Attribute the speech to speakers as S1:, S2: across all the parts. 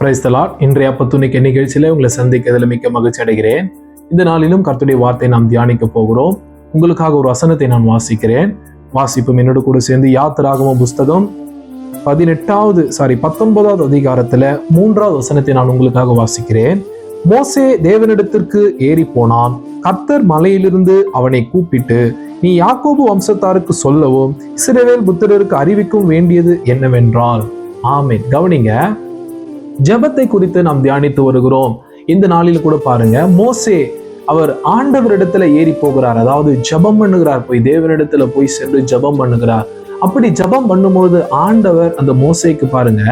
S1: Praise the Lord. இன்றைய அப்பத்துணிக்க நிகழ்ச்சியில உங்களை சந்திக்கிறதுல மிக்க மகிழ்ச்சி அடைகிறேன். இந்த நாளிலும் கர்த்தருடைய வார்த்தை நாம் தியானிக்க போகிறோம். உங்களுக்காக ஒரு வசனத்தை நான் வாசிக்கிறேன். வாசிப்பும் என்னோடு கூட சேர்ந்து யாத்திராகம புஸ்தகம் 19வது அதிகாரத்துல 3வது வசனத்தை நான் உங்களுக்காக வாசிக்கிறேன். மோசே தேவனிடத்திற்கு ஏறி போனான். கர்த்தர் மலையிலிருந்து அவனை கூப்பிட்டு, நீ யாக்கோபு வம்சத்தாருக்கு சொல்லவும் இஸ்ரவேல் புத்திரருக்கு அறிவிக்கும் வேண்டியது என்னவென்றால். ஆமென். கவனிங்க, ஜெபத்தை குறித்து நாம் தியானித்து வருகிறோம். இந்த நாளில் கூட பாருங்க, மோசே அவர் ஆண்டவரிடத்துல ஏறி போகிறார். அதாவது ஜெபம் பண்ணுகிறார். போய் தேவனிடத்துல போய் சென்று ஜெபம் பண்ணுகிறார். அப்படி ஜெபம் பண்ணும்போது ஆண்டவர் அந்த மோசேக்கு பாருங்க,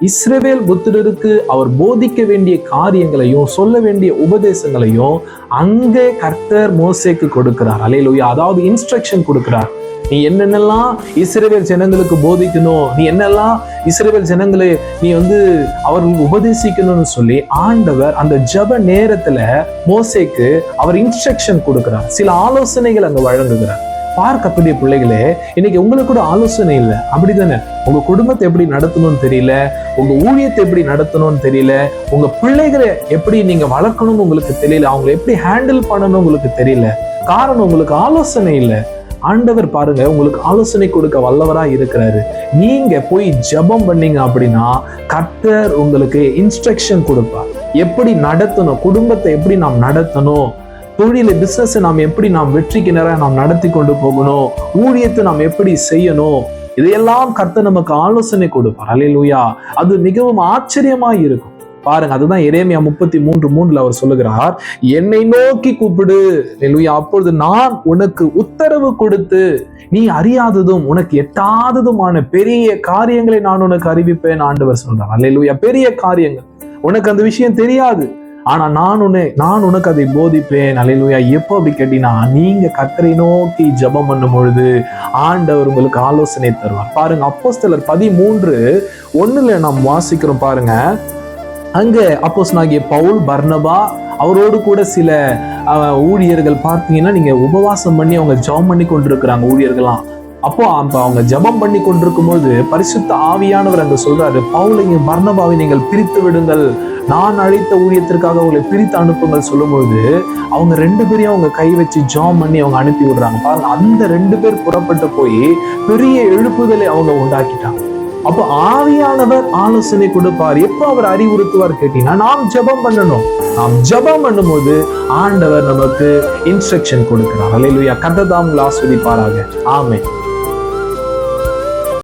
S1: இஸ்ரவேல் புத்திரருக்கு அவர் போதிக்க வேண்டிய காரியங்களையும் சொல்ல வேண்டிய உபதேசங்களையும் அங்கே கர்த்தர் மோசேக்கு கொடுக்கிறார். அல்லேலூயா. அதாவது இன்ஸ்ட்ரக்ஷன் கொடுக்கிறார். நீ என்னென்னலாம் இஸ்ரவேல் ஜனங்களுக்கு போதிக்கணும், நீ என்னெல்லாம் இஸ்ரவேல் ஜனங்களை நீ அவர்களுக்கு உபதேசிக்கணும்னு சொல்லி ஆண்டவர் அந்த ஜெப நேரத்துல மோசேக்கு அவர் இன்ஸ்ட்ரக்ஷன் கொடுக்கிறார். சில ஆலோசனைகள் அங்க வழங்குகிறார். பார்க்கக்கூடிய பிள்ளைகளே, இன்னைக்கு உங்களுக்கு கூட ஆலோசனை இல்லை, அப்படித்தானே? உங்க குடும்பத்தை எப்படி நடத்தணும்னு தெரியல, உங்க ஊழியத்தை எப்படி நடத்தணும்னு தெரியல, உங்க பிள்ளைகளை எப்படி நீங்க வளர்க்கணும்னு உங்களுக்கு தெரியல, அவங்களை எப்படி ஹேண்டில் பண்ணணும் உங்களுக்கு தெரியல. காரணம், உங்களுக்கு ஆலோசனை இல்லை. ஆண்டவர் பாருங்க உங்களுக்கு ஆலோசனை கொடுக்க வல்லவரா இருக்கிறாரு. நீங்க போய் ஜெபம் பண்ணீங்க அப்படின்னா கர்த்தர் உங்களுக்கு இன்ஸ்ட்ரக்ஷன் கொடுப்பார். எப்படி நடத்தணும், குடும்பத்தை எப்படி நாம் நடத்தணும், தொழில பிசினஸ் நாம் வெற்றிக்கு நேரம் நாம் நடத்தி கொண்டு போகணும், ஊழியத்தை நாம் எப்படி செய்யணும், இதையெல்லாம் கர்த்தர் நமக்கு ஆலோசனை கொடுப்பார். அல்லேலூயா. அது மிகவும் ஆச்சரியமா இருக்கும். பாருங்க, அதுதான் எரேமியா 33:3 அவர் சொல்லுகிறார், என்னை நோக்கி கூப்பிடு, அல்லேலூயா, அப்பொழுது நான் உனக்கு உத்தரவு கொடுத்து நீ அறியாததும் உனக்கு எட்டாததுமான பெரிய காரியங்களை நான் உனக்கு அறிவிப்பேன் ஆண்டவர் சொல்றார். அல்லேலூயா. பெரிய காரியங்கள் உனக்கு அந்த விஷயம் தெரியாது, ஆனா நான் உனக்கு அதை போதிப்பேன். அல்லேலூயா. எப்போ அப்படி கேட்டீங்கன்னா, நீங்க கர்த்தரை நோக்கி ஜெபம் பண்ணும் பொழுது ஆண்டவர் உங்களுக்கு ஆலோசனை தருவார். பாருங்க, அப்போஸ்தலர் 13:1 நாம் வாசிக்கிறோம். பாருங்க, அங்க அப்போஸ்தலனாகிய பவுல், பர்னபா, அவரோடு கூட சில ஊழியர்கள் பார்த்தீங்கன்னா, நீங்க உபவாசம் பண்ணி அவங்க ஜெபம் பண்ணி கொண்டிருக்கிறாங்க ஊழியர்கள்லாம். அப்போ அவங்க ஜெபம் பண்ணி கொண்டிருக்கும் போது பரிசுத்த ஆவியானவர் அங்க சொல்றாரு, பவுலையும் பர்னபாவை நீங்கள் பிரித்து விடுங்கள், நான் அழைத்த ஊழியத்திற்காக அவங்களை பிரித்து அனுப்புங்கள் சொல்லும்போது அவங்க 2 பேரையும் அவங்க கை வச்சு ஜெபம் பண்ணி அவங்க அனுப்பி விடுறாங்க. பாருங்க, அந்த 2 பேர் புறப்பட்டு போய் பெரிய எழுப்புதலை அவங்க உண்டாக்கிட்டாங்க. அப்போ ஆவியானவர் ஆலோசனை கொடுப்பார். எப்போ அவர் அறிவுறுத்துவார் கேட்டீங்கன்னா, நாம் ஜெபம் பண்ணணும். நாம் ஜெபம் பண்ணும்போது ஆண்டவர் நமக்கு இன்ஸ்ட்ரக்ஷன் கொடுக்கிறார். அல்லேலூயா. கர்த்தர் தாம் உங்களை ஆசீர்வதிப்பாராக. ஆமென்.